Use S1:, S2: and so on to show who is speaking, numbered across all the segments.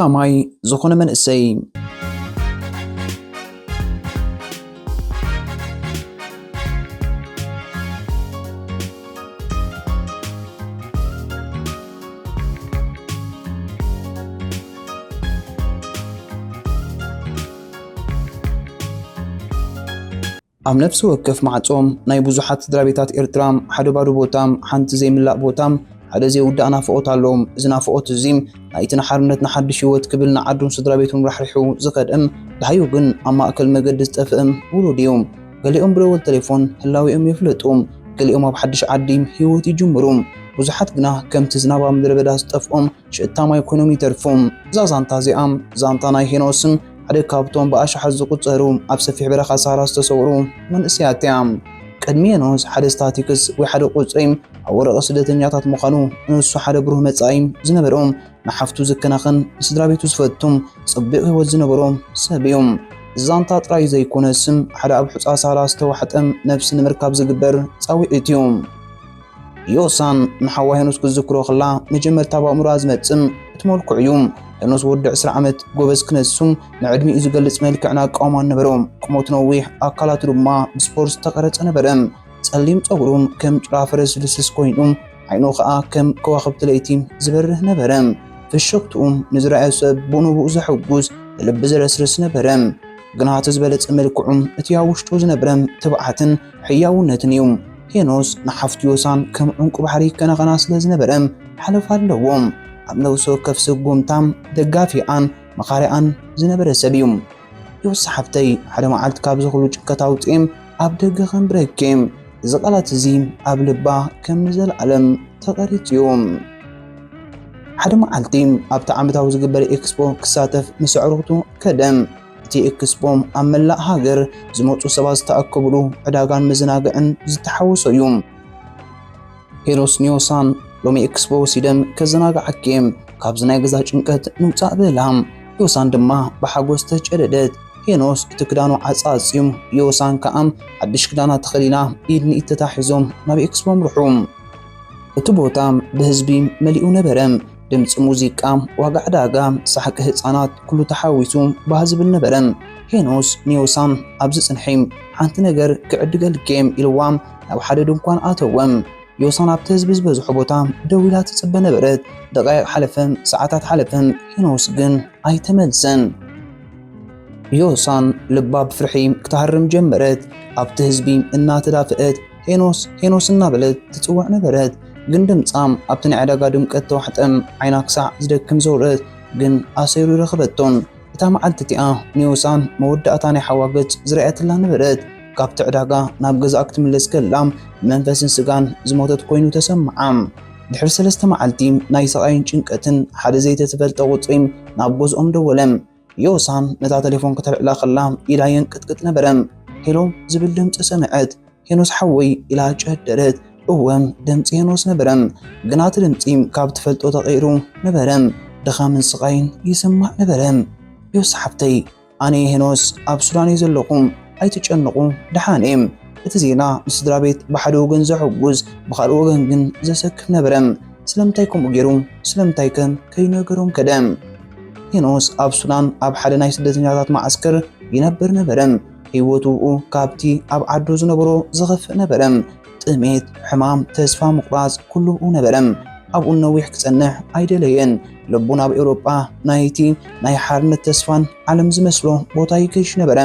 S1: تاماي زخون من السي ኣብ ነፍሲ ወከፍ ማዕጾም ናይ ብዙሓት ስድራቤታት ኤርትራም ሓደ ባዶ ቦታም ሓንቲ ዘይምላእ ቦታም ሓደ ዘይውዳእ ናፍቆት ኣለዎም። እዚ ናፍቆት እዚ ናይቲ ሓርነት ንሓድሽ ህይወት ክብል ንዓዱን ስድራቤቱን ራሕሪሑ ዝኸድም ድሓዩ ግን ኣብ ማእከል መገዲ ዝጠፍእም ውሉድ እዮም። ገሊኦም ብደወል ቴሌፎን ህላዊኦም የፍለጡም፣ ገሊኦም ኣብ ሓድሽ ዓዲ ህይወት ይጅምሩ። ብዙሓት ግና ከምቲ ዝናብ ኣብ ምድረ በዳ ዝጠፍኦም ሽእታማ ኢኮኖሚ ተርፎም። እዛ ዛንታ እዚኣም ዛንታ ናይ ሄኖስን ሓደ ካብቶም ብኣሽሓት ዝቁፀሩ ኣብ ሰፊሕ በረኻ ሳራ ዝተሰውሩ መንእሰያት እያ። ቅድሚ ሄኖስ ሓደ ስታቲክስ ወይ ሓደ ቁፅሪ ኣብ ወረቐት ስደተኛታት ምዃኑ ንሱ ሓደ ብሩህ መጻኢ ዝነበሮም ንሓፍቱ ዝከናኸን ስድራቤቱ ዝፈቱም ጽቡቕ ህይወት ዝነበሮም ሰብ እዮም። ዛንታ ጥራይ ዘይኮነስም ሓደ ኣብ ሑፃ ሳራ ዝተዋሕጠም ነፍሲ ንምርካብ ዝግበር ጻዊዒት እዩ። ዮሳን ንሓዋ ሄኖስ ክዝክሮ ኸላ መጀመርታ ብኣእምሮ ዝመጽም እቲ መልክዑ እዩ። ሄኖስ ወዲ 10 ዓመት ጎበዝ ክነሱም ንዕድሚኡ ዝገልጽ መልክዕና ኣቃውማ ነበሮም። ቁመቱ ነዊሕ፣ ኣካላቱ ድማ ብስፖርት ዝተቐረጸ ነበረ። ጸሊም ጸጉሩም ከም ጭራ ፈረስ ልስልስ ኮይኑ ዓይኑ ከዓ ከም ከዋኽብቲ ለይቲ ዝበርህ ነበረ። ፍሽኽትኡ ንዝረኣዮ ሰብ ብንቡኡ ዘሕጉስ ልቢ ዘረስርስ ነበረ። ግና እቲ ዝበለጸ መልክዑ እቲ ኣብ ውሽጡ ዝነበረ ትብዓትን ሕያውነትን እዩ። ሄኖስ ንሓፍቱ ዮሳን ከም ዕንቁ ባሕሪ ከናኸና ስለ ዝነበረ ሓለፋ ኣለዎም። ኣብ ነፍሲ ወከፍ ስጉምታም ደጋፊኣን መኻሪኣን ዝነበረ ሰብ እዩ። ዮሳ ሓፍተይ ሓደ መዓልቲ ካብ ዝኽሉ ጭንቀት ኣውፂኦም ኣብ ደገ ኸንብረኪም እዚ ቃላት እዚ ኣብ ልባ ከም ንዘለዓለም ተቐሪጹ እዩ። ሓደ መዓልቲ ኣብቲ ዓመታዊ ዝግበር ኤክስፖ ክሳተፍ ምስ ኣዕሩኽቱ ከደም። እቲ ኤክስፖ ኣብ መላእ ሃገር ዝመፁ ሰባት ዝተኣከብሉ ዕዳጋን መዘናግዕን ዝተሓወሶ እዩ። ሄኖስ ዮሳን ሎሚ ኤክስፖ ሲደም ከዘናግዓኪም ካብዚ ናይ ገዛ ጭንቀት ንውፃእ ብላም። ዮሳን ድማ ብሓጎስ ተጨደደት። ሄኖስ እቲ ክዳኑ ዓፃፂም፣ ዮሳን ከዓ ሓድሽ ክዳና ተኸዲና ኢድ ንኢድ ተታሒዞም ናብ ኤክስፖ ምርሑ። እቲ ቦታ ብህዝቢ መሊኡ ነበረ። ድምፂ ሙዚቃ፣ ዋጋ ዕዳጋ፣ ሰሓቂ ህፃናት ኩሉ ተሓዊሱ ባህ ዝብል ነበረ። ሄኖስ ንዮሳን ኣብዚ ፅንሒ ሓንቲ ነገር ክዕድገልክም ኢልዋ ናብ ሓደ ድንኳን ኣተወም። ዮሳን ኣብቲ ህዝቢ ዝበዝሖ ቦታ ደው ኢላ ትፅበ ነበረት። ደቃይቕ ሓለፈን፣ ሰዓታት ሓለፈን፣ ሄኖስ ግን ኣይተመልሰን። ዮሳን ልባ ብፍርሒ ክትሃርም ጀመረት። ኣብቲ ህዝቢ እናተዳፍአት ሄኖስ ሄኖስ እናበለት ትፅዋዕ ነበረት። ግን ድምፃ ኣብቲ ናይ ዕዳጋ ድምቀት ተዋሕጠም ዓይና ክሳዕ ዝደክም ዘውረት ግን ኣሰይሩ ይረኽበቶን። እታ መዓልቲ እቲኣ ንዮሳን መወዳእታ ናይ ሓዋ ገጽ ዝረኣየትላ ነበረት። ካብቲ ዕዳጋ ናብ ገዛኣ ክትምለስ ከላ መንፈስን ስጋን ዝሞተት ኮይኑ ተሰምዓ። ድሕሪ 3 መዓልቲ ናይ ስቃይን ጭንቀትን ሓደ ዘይተፈልጠ ቁፅሪ ናብ ገዝኦም ደወለም። ዮሳን ነታ ቴሌፎን ከተልዕላ ከላ ኢዳ የንቅጥቅጥ ነበረ። ሄሎ ዝብል ድምፂ ሰምዐት። ሄኖስ ሓወይ ኢላ ጨደረት። እወም ድምፂ ሄኖስ ነበረ። ግና እቲ ድምፂ ካብ ትፈልጦ ተቐይሩ ነበረ። ድኻምን ስቃይን ይስማዕ ነበረ። ዮሳ ሓፍተይ ኣነ ሄኖስ ኣብ ሱዳን እየ ዘለኹ፣ ኣይትጨንቁ ድሓን እየ። እቲ ዜና ንስድራ ቤት ብሓደ ወገን ዘሕጉዝ ብኻልእ ወገን ግን ዘሰክፍ ነበረ። ስለምንታይ ከምኡ ገይሩ ስለምንታይ ከም ከይነገሮም ከደም። ሄኖስ ኣብ ሱዳን ኣብ ሓደ ናይ ስደተኛታት ማዕስከር ይነብር ነበረ። ህይወቱ ካብቲ ኣብ ዓዱ ዝነበሮ ዝኸፍእ ነበረ። ጥሜት፣ ሕማም፣ ተስፋ ምቑራጽ ኩሉ ነበረ። ኣብኡ ነዊሕ ክጸንሕ ኣይደለየን። ልቡ ናብ ኤውሮጳ ናይቲ ናይ ሓርነት ተስፋን ዓለም ዝመስሎ ቦታ ይከይሽ ነበረ።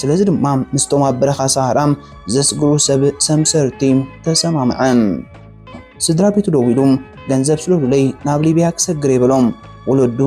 S1: ስለዚ ድማ ምስቶም ኣብ በረኻ ሳሃራ ዘስግሩ ሰብ ሰምሰርቲ ተሰማምዐ። ስድራ ቤቱ ደው ኢሉ ገንዘብ ስለለይ ናብ ሊብያ ክሰግር ይበሎም። ወለዱ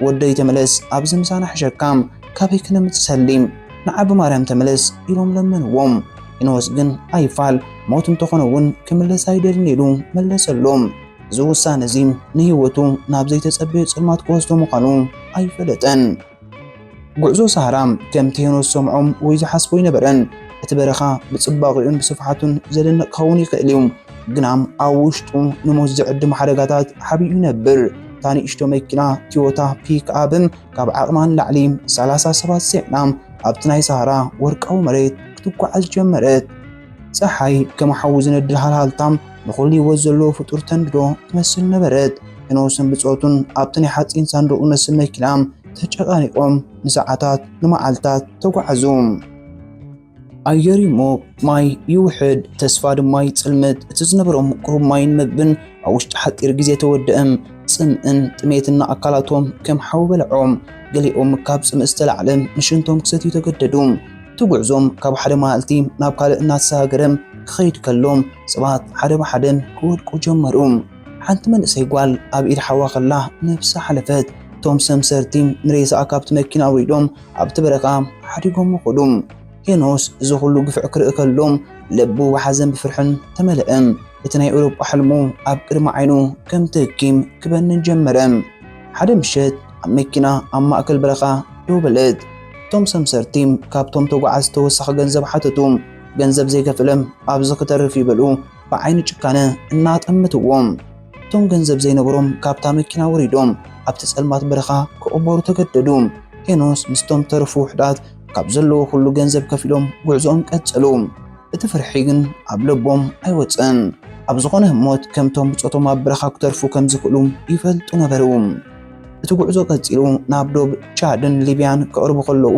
S1: ወደይ ተመለስ ኣብዚ ምሳና ሕሸካም ካበይ ክነምፅእ ሰሊም ንዓቢ ማርያም ተመለስ ኢሎም ለመንዎም። ሄኖስ ግን ኣይፋል ሞት እንተኾነ እውን ክምለስ ኣይደልን ኢሉ መለሰሎም። እዚ ውሳነ እዚ ንህይወቱ ናብ ዘይተጸበየ ጽልማት ክወስዶ ምዃኑ ኣይፈለጠን። ጉዕዞ ሳሃራ ከምቲ ሄኖስ ሰምዖም ወይ ዝሓስቦ ይነበረን። እቲ በረኻ ብጽባቕኡን ብስፍሓቱን ዘደንቕ ክኸውን ይኽእል እዩ። ግናም ኣብ ውሽጡ ንሞት ዝዕድም ሓደጋታት ሓቢኡ ይነብር። እታ ንእሽቶ መኪና ቶዮታ ፒክኣፕ ካብ ዓቕማን ላዕሊ 37 ሴዕና ኣብቲ ናይ ሳሃራ ወርቃዊ መሬት ክትጓዓዝ ጀመረት። ፀሓይ ከም ሓዊ ዝነድድ ሃልሃልታም ንኹሉ ህይወት ዘለዎ ፍጡር ተንድዶ ትመስል ነበረት። ሄኖስን ብጾቱን ኣብተን ሓፂን ሳንዱቕ መስል መኪና ተጨቃኒቆም ንሰዓታት ንመዓልታት ተጓዓዙ። ኣየር ይሞቕ፣ ማይ ይውሕድ፣ ተስፋ ድማ ይጽልመት። እቲ ዝነበሮም ቁሩብ ማይን ምግብን ኣብ ውሽጢ ሓጢር ግዜ ተወድአም። ጽምእን ጥሜትን ኣካላቶም ከም ሓዊ በልዖም። ገሊኦም ካብ ጽምእ ዝተላዕለ ምሽንቶም ክሰትዩ ተገደዱ። እቲ ጉዕዞም ካብ ሓደ መዓልቲ ናብ ካልእ እናተሰጋገረም ክኸይድ ከሎም ሰባት ሓደ ብሓደ ክወድቁ ጀመሩ። ሓንቲ መንእሰይ ጓል ኣብ ኢድ ሓዋ ኸላ ነፍሳ ሓለፈት። እቶም ሰምሰርቲ ንሬሳኣ ካብቲ መኪና ኣውሪዶም ኣብቲ በረኻ ሓዲጎም ኸዱ። ሄኖስ እዚ ኩሉ ግፍዕ ክርኢ ከሎም ልቡ ብሓዘን ብፍርሕን ተመልአ። እቲ ናይ ኤውሮጳ ሕልሙ ኣብ ቅድሚ ዓይኑ ከም ትህኪም ክበንን ጀመረ። ሓደ ምሸት ኣብ መኪና ኣብ ማእከል በረኻ ደው በለት። እቶም ሰምሰርቲ ካብቶም ተጓዓዝቲ ተወሳኺ ገንዘብ ሓተቱ። ገንዘብ ዘይከፍለም ኣብዚ ክተርፍ ይበልኡ ብዓይኒ ጭካነ እናጠምትዎም። እቶም ገንዘብ ዘይነበሮም ካብታ መኪና ወሪዶም ኣብቲ ጸልማት በረኻ ክቕበሩ ተገደዱ። ሄኖስ ምስቶም ተረፉ ውሕዳት ካብ ዘለዎ ኩሉ ገንዘብ ከፊሎም ጉዕዞኦም ቀጸሉ። እቲ ፍርሒ ግን ኣብ ልቦም ኣይወፀን። ኣብ ዝኾነ ህሞት ከምቶም ብጾቶም ኣብ በረኻ ክተርፉ ከም ዝኽእሉ ይፈልጡ ነበሩ። እቲ ጉዕዞ ቀጺሉ ናብ ዶብ ቻድን ሊብያን ክቐርቡ ከለዉ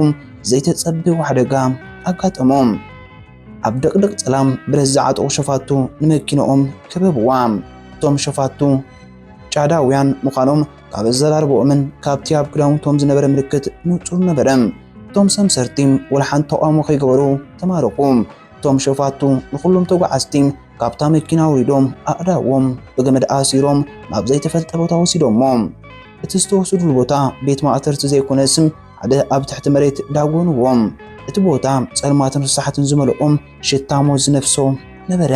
S1: ዘይተጸብቕ ሓደጋ ኣጋጠሞም። ኣብ ደቕደቕ ጸላም ብረት ዝዓጠቑ ሸፋቱ ንመኪንኦም ከበብዋ። እቶም ሸፋቱ ጫዳውያን ምዃኖም ካብ ኣዘራርቦኦምን ካብቲ ኣብ ክዳውንቶም ዝነበረ ምልክት ንጹር ነበረ። እቶም ሰምሰርቲ ወላሓንቲ ተቃውሞ ከይገበሩ ተማረኹ። እቶም ሸፋቱ ንኹሎም ተጓዓዝቲ ካብታ መኪና ውሪዶም ኣእዳዎም ብገመድ ኣሲሮም ናብ ዘይተፈልጠ ቦታ ወሲዶሞም። እቲ ዝተወሰዱሉ ቦታ ቤት ማእተርቲ ዘይኮነ ስም ሓደ ኣብ ትሕቲ መሬት ዳጎንዎም። እቲ ቦታ ጸልማትን ርሳሓትን ዝመልኦም ሽታ ሞት ዝነፍሶ ነበረ።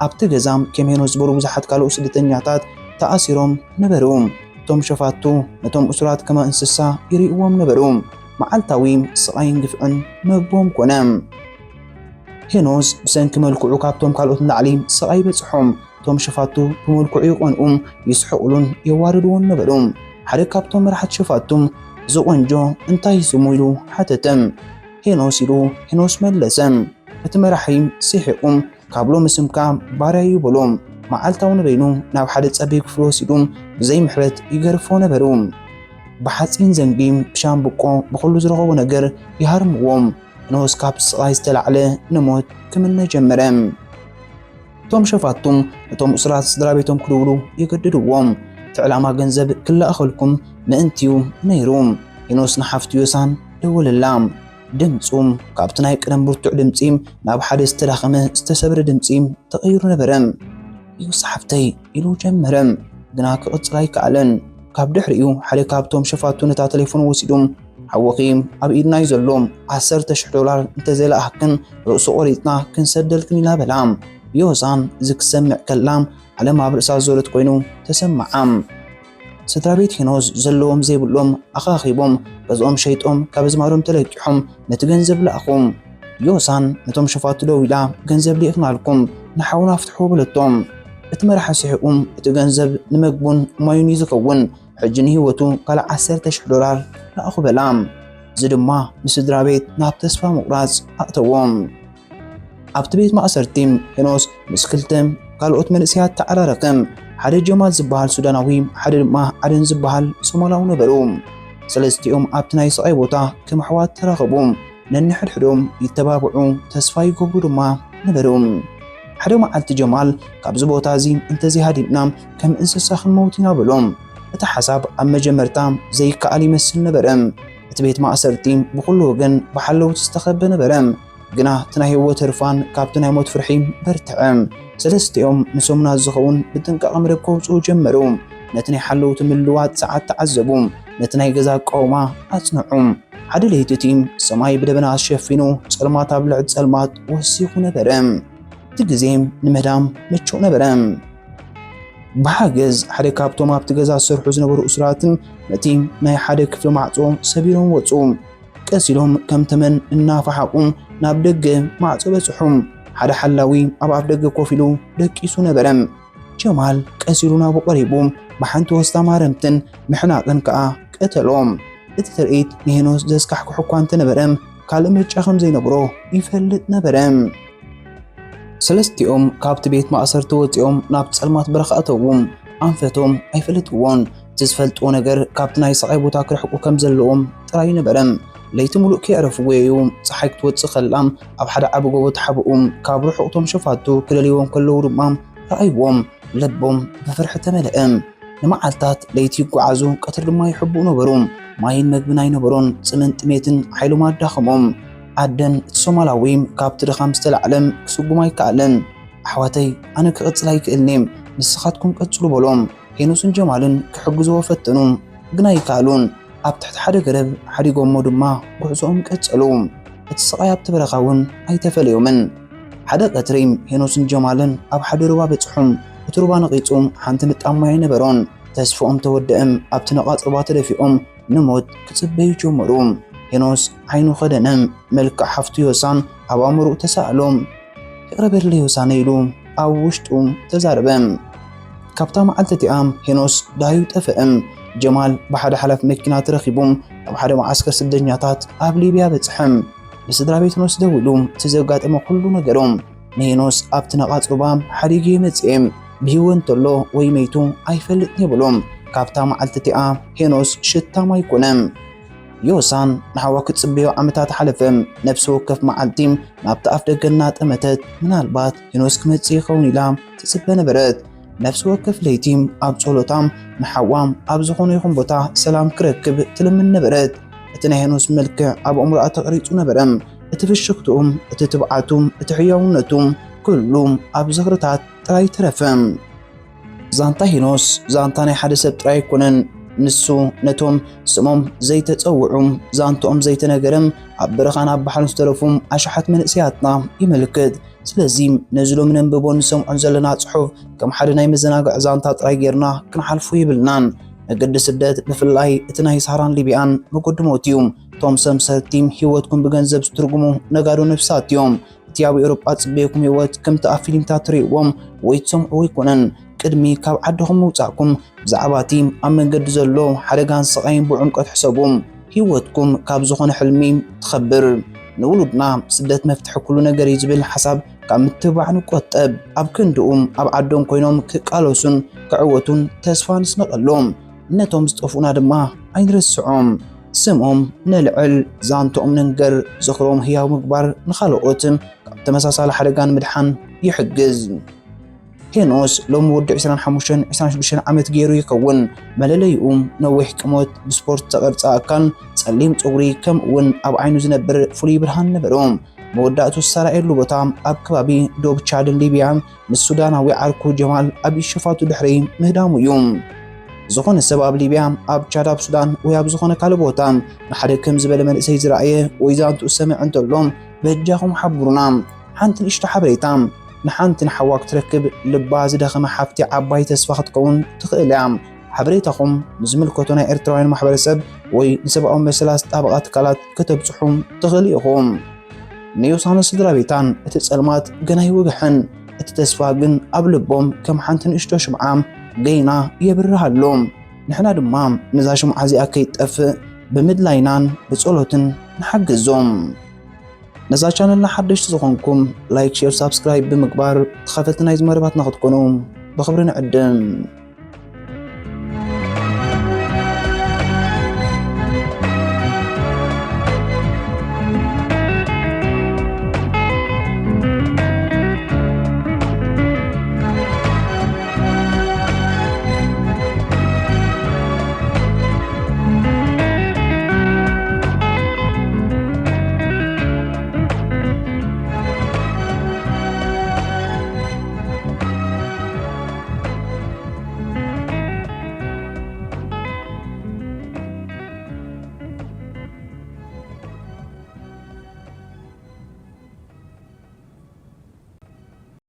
S1: ኣብቲ ገዛ ከም ሄኖስ ዝበሉ ብዙሓት ካልኦት ስደተኛታት ተኣሲሮም ነበሩ። እቶም ሸፋቱ ነቶም እሱራት ከማ እንስሳ ይርእዎም ነበሩ። መዓልታዊ ስቃይን ግፍዕን መግቦም ኮነ። ሄኖስ ብሰንኪ መልክዑ ካብቶም ካልኦት ንላዕሊ ስቃይ በጽሖም። እቶም ሸፋቱ ብመልክዑ ይቆንኡ ይስሕቁሉን የዋርድዎን ነበሩ። ሓደ ካብቶም መራሕቲ ሸፋቱ እዚ ቆንጆ እንታይ ስሙ ኢሉ ሓተተም። ሄኖስ ኢሉ ሄኖስ መለሰ። እቲ መራሒ ሲሒቁ ካብሎ ምስምካ ባርያ ይበሎም። መዓልታዊ ንበይኑ ናብ ሓደ ጸቢብ ክፍሊ ወሲዱ ብዘይ ምሕረት ይገርፎ ነበሩ። ብሓፂን ዘንጊ ብሻምብቆ ብኩሉ ዝረኸቡ ነገር ይሃርምዎም። ሄኖስ ካብ ስቃይ ዝተላዕለ ንሞት ክምነ ጀመረ። እቶም ሸፋቱም ነቶም እስራት ስድራ ቤቶም ክድውሉ የገድድዎም። እቲ ዕላማ ገንዘብ ክላእኸልኩም ምእንትዩ ነይሩ። ሄኖስ ንሓፍቱ ዮሳን ደወለላ። ድምፁ ካብቲ ናይ ቀደም ብርቱዕ ድምፂ ናብ ሓደ ዝተዳኸመ ዝተሰብረ ድምፂ ተቐይሩ ነበረ። ዮሳ ሓፍተይ ኢሉ ጀመረ፣ ግና ክቕፅል ኣይከኣለን። ካብ ድሕሪኡ ሓደ ካብቶም ሸፋቱ ነታ ቴሌፎን ወሲዱ ሓወኺ ኣብ ኢድናዩ ዘሎ $10,000 እንተዘይለኣኽክን ርእሱ ቆሪፅና ክንሰደልክን ኢላ በላ። ዮሳን እዚ ክሰምዕ ከላ ዓለም ኣብ ርእሳ ዘሎት ኮይኑ ተሰማዓ። ስድራ ቤት ሄኖስ ዘለዎም ዘይብሎም ኣኻኺቦም ገዝኦም ሸይጦም ካብ ዝማዶም ተለቂሖም ነቲ ገንዘብ ለኣኹም። ዮሳን ነቶም ሸፋቱ ደው ኢላ ገንዘብ ልኢኽናልኩም ንሓውና ፍትሑ በለቶም። እቲ መራሒ ሲሒቁ እቲ ገንዘብ ንምግቡን ማዩን ዝኸውን ሕጂ ንህይወቱ ካልእ $10,000 ለኣኹ በላ። እዚ ድማ ንስድራ ቤት ናብ ተስፋ ምቑራጽ ኣእተዎም። ኣብቲ ቤት ማእሰርቲ ሄኖስ ምስ ክልተ ካልኦት መንእሰያት ተዓራረኸ። ሓደ ጀማል ዝበሃል ሱዳናዊ፣ ሓደ ድማ ዓደን ዝበሃል ሶማላዊ ነበሩ። ሰለስቲኦም ኣብቲ ናይ ስቃይ ቦታ ከም ኣሕዋት ተራኸቡ። ነንሕድሕዶም ይተባብዑ ተስፋ ይገብሩ ድማ ነበሩ። ሓደ መዓልቲ ጀማል ካብዚ ቦታ እዚ እንተዘይሃዲምና ከም እንስሳ ክንመውት ኢና በሎም። እቲ ሓሳብ ኣብ መጀመርታ ዘይከኣል ይመስል ነበረ። እቲ ቤት ማእሰርቲ ብኩሉ ወገን ብሓለውቲ ዝተኸበ ነበረ። ግና እቲ ናይ ህይወት ህርፋን ካብቲ ናይ ሞት ፍርሒ በርትዐ። ሰለስቲኦም ንሶምና ዝኸውን ብጥንቃቐ መደብ ከውፅኡ ጀመሩ። ነቲ ናይ ሓለውቲ ምልዋጥ ሰዓት ተዓዘቡ። ነቲ ናይ ገዛ ኣቃውማ ኣጽንዑ። ሓደ ለይቲ እቲ ሰማይ ብደበና ሸፊኑ ጸልማት ኣብ ልዕሊ ጸልማት ወሲኹ ነበረ። እቲ ግዜ ንምህዳም ምቹእ ነበረ። ብሓገዝ ሓደ ካብቶም ኣብቲ ገዛ ዝሰርሑ ዝነበሩ እሱራትን ነቲ ናይ ሓደ ክፍሊ ማዕጾ ሰቢሮም ወፁ። ቀሲሎም ከም ተመን እናፋሓቁ ናብ ደገ ማዕጾ በጽሑ። ሓደ ሓላዊ ኣብ ኣፍ ደገ ኮፍ ኢሉ ደቂሱ ነበረ። ጀማል ቀሲሉ ናብኡ ቀሪቡ ብሓንቲ ወስታ ማረምትን ምሕናቅን ከዓ ቀተሎም። እቲ ትርኢት ንሄኖስ ዘስካሕክሖ እኳ እንተነበረ ካልእ ምርጫ ከም ዘይነብሮ ይፈልጥ ነበረ። ሰለስቲኦም ካብቲ ቤት ማእሰርቲ ወፂኦም ናብ ጸልማት በረኻ ኣተዉ። ኣንፈቶም ኣይፈለጥዎን ትዝፈልጥዎ ነገር ካብቲ ናይ ስቃይ ቦታ ክርሕቁ ከም ዘለዎም ጥራይ ነበረም ለይቲ ሙሉእ ከይዕረፍዎ እዩ ፀሓይ ክትወፅእ ከላም ኣብ ሓደ ዓቢ ጎቦ ተሓቢኦም ካብ ርሑቕቶም ሸፋቱ ክደልይዎም ከለዉ ድማ ረኣይዎም ልቦም ብፍርሒ ተመልአ ንመዓልታት ለይቲ ይጓዓዙ ቀትሪ ድማ ይሕብኡ ነበሩ ማይን መግብን ኣይነበሮን ፅምን ጥሜትን ሓይሎም ኣዳኸሞም ዓደን እቲ ሶማላዊ ካብቲ ድኻም ዝተላዕለም ክስጉም ኣይከኣለን ኣሕዋተይ ኣነ ክቕፅል ኣይክእልኒ ንስኻትኩም ቀፅሉ በሎም ሄኖስን ጀማልን ክሕግዝዎ ፈተኑ ግን ኣይከኣሉን ኣብ ትሕቲ ሓደ ገረብ ሓዲጎሞ ድማ ጉዕዞኦም ቀፀሉ እቲ ስቃይ ኣብቲ በረኻ እውን ኣይተፈለዮምን ሓደ ቀትሪ ሄኖስን ጀማልን ኣብ ሓደ ሩባ በፅሖም እቲ ሩባ ነቒፁ ሓንቲ ንጣማይ ነበሮን ተስፎኦም ተወድአም ኣብቲ ነቓፅ ሩባ ተደፊኦም ንሞት ክፅበዩ ጀመሩ ሄኖስ ዓይኑ ኸደነም መልክዕ ሓፍቱ ዮሳን ኣብ ኣእምሮኡ ተሳእሎም ይቕረበለ ዮሳነ ኢሉ ኣብ ውሽጡ ተዛረበም ካብታ መዓልቲ እቲኣ ሄኖስ ዳዩ ጠፍአም ጀማል ብሓደ ሓላፊ መኪና ተረኺቦም ኣብ ሓደ ማዓስከር ስደተኛታት ኣብ ሊብያ በፅሐም ንስድራ ቤት ሄኖስ ደው ኢሉ እቲ ዘጋጠመ ኩሉ ነገሮም ንሄኖስ ኣብቲ ነቓፅ ሩባ ሓዲጉ መፅኦም ብሂወት እንተሎ ወይ መይቱ ኣይፈልጥን የብሎም ካብታ መዓልቲ እቲኣ ሄኖስ ሽታም ኣይኮነም ዮሳን ንሓዋ ክትፅበዮ ዓመታት ሓለፈም ነፍሲ ወከፍ መዓልቲ ናብቲ ኣፍ ደገ እናጠመተት ምናልባት ሄኖስ ክመፅእ ይኸውን ኢላ ትፅበ ነበረት ነፍሲ ወከፍ ለይቲ ኣብ ጸሎታም ንሓዋም ኣብ ዝኾነ ይኹን ቦታ ሰላም ክረክብ ትልምን ነበረት እቲ ናይ ሄኖስ መልክዕ ኣብ ኣእምሮኣ ተቐሪጹ ነበረም እቲ ፍሽኽትኡም እቲ ትብዓቱም እቲ ሕያውነቱም ኩሉ ኣብ ዝኽርታት ጥራይ ተረፈም ዛንታ ሄኖስ ዛንታ ናይ ሓደ ሰብ ጥራይ ኣይኮነን ንሱ ነቶም ስሞም ዘይተፀውዑ ዛንቶኦም ዘይተነገረም ኣብ በረኻን ኣብ ባሕርን ዝተረፉም ኣሽሓት መንእሰያትና ይምልክት ስለዚ ነዝሎም ነንብቦን ንሰምዖን ዘለና ጽሑፍ ከም ሓደ ናይ መዘናግዒ ዛንታ ጥራይ ጌርና ክንሓልፉ ይብልናን መገዲ ስደት ብፍላይ እቲ ናይ ሳራን ሊብያን መገድሞት እዩ ቶም ሰምሰርቲ ህይወትኩም ብገንዘብ ዝትርጉሙ ነጋዶ ነፍሳት እዮም እቲ ኣብ ኤውሮጳ ጽበየኩም ህይወት ከምቲ ኣብ ፊልምታት ትርእይዎም ወይ ትሰምዑ ይኮነን ቅድሚ ካብ ዓድኹም ምውፃእኩም ብዛዕባ እቲ ኣብ መንገዲ ዘሎ ሓደጋን ስቃይን ብዕምቆት ሕሰቡም ህይወትኩም ካብ ዝኾነ ሕልሚ ትኸብር ንውሉድና ስደት መፍትሒ ኩሉ ነገር እዩ ዝብል ሓሳብ ካብ ምትባዕ ንቆጠብ ኣብ ክንድኡም ኣብ ዓዶም ኮይኖም ክቃለሱን ክዕወቱን ተስፋ ንስነቐሎም ነቶም ዝጠፍኡና ድማ ኣይንርስዖም ስሞም ነልዕል ዛንቶኦም ነንገር ዝኽሮም ህያው ምግባር ንኻልኦት ካብ ተመሳሳሊ ሓደጋን ምድሓን ይሕግዝ ሄኖስ ሎሚ ወዲ 25-26 ዓመት ገይሩ ይከውን መለለይኡ ነዊሕ ቅሞት ብስፖርት ተቐርፃ ኣካል ጸሊም ፀጉሪ ከም እውን ኣብ ዓይኑ ዝነብር ፍሉይ ብርሃን ነበሮም መወዳእቱ ዝሰራየሉ ቦታ ኣብ ከባቢ ዶብ ቻድን ሊብያን ምስ ሱዳናዊ ዓርኩ ጀማል ኣብ ይሸፋቱ ድሕሪ ምህዳሙ እዩ ዝኾነ ሰብ ኣብ ሊብያ ኣብ ቻድ ኣብ ሱዳን ወይ ኣብ ዝኾነ ካልእ ቦታ ንሓደ ከም ዝበለ መንእሰይ ዝረኣየ ወይ ዛንቱ ሰምዕ እንተሎም በጃኹም ሓብሩና ሓንቲ ንእሽቶ ሓበሬታ ንሓንቲ ንሓዋ ክትረክብ ልባ ዝደኸመ ሓፍቲ ዓባይ ተስፋ ክትከውን ትኽእል እያ ሓበሬታኹም ንዝምልከቶ ናይ ኤርትራውያን ማሕበረሰብ ወይ ንሰብኣዊ መሰላት ጣበቓ ትካላት ከተብፅሑ ትኽእል ኢኹም ንዮሳነ ስድራ ቤታን እቲ ጸልማት ገና ይውግሕን እቲ ተስፋ ግን ኣብ ልቦም ከም ሓንቲ ንእሽቶ ሽምዓ ገይና የብርሃሎም ንሕና ድማ ነዛ ሽምዓ እዚኣ ከይጠፍእ ብምድላይናን ብጸሎትን ንሓግዞም ነዛ ቻነልና ሓደሽቲ ዝኾንኩም ላይክ ሼር ሳብስክራይብ ብምግባር ተኸተልቲ ናይ ዝመረባትና ክትኮኑ ብኽብሪ ንዕድም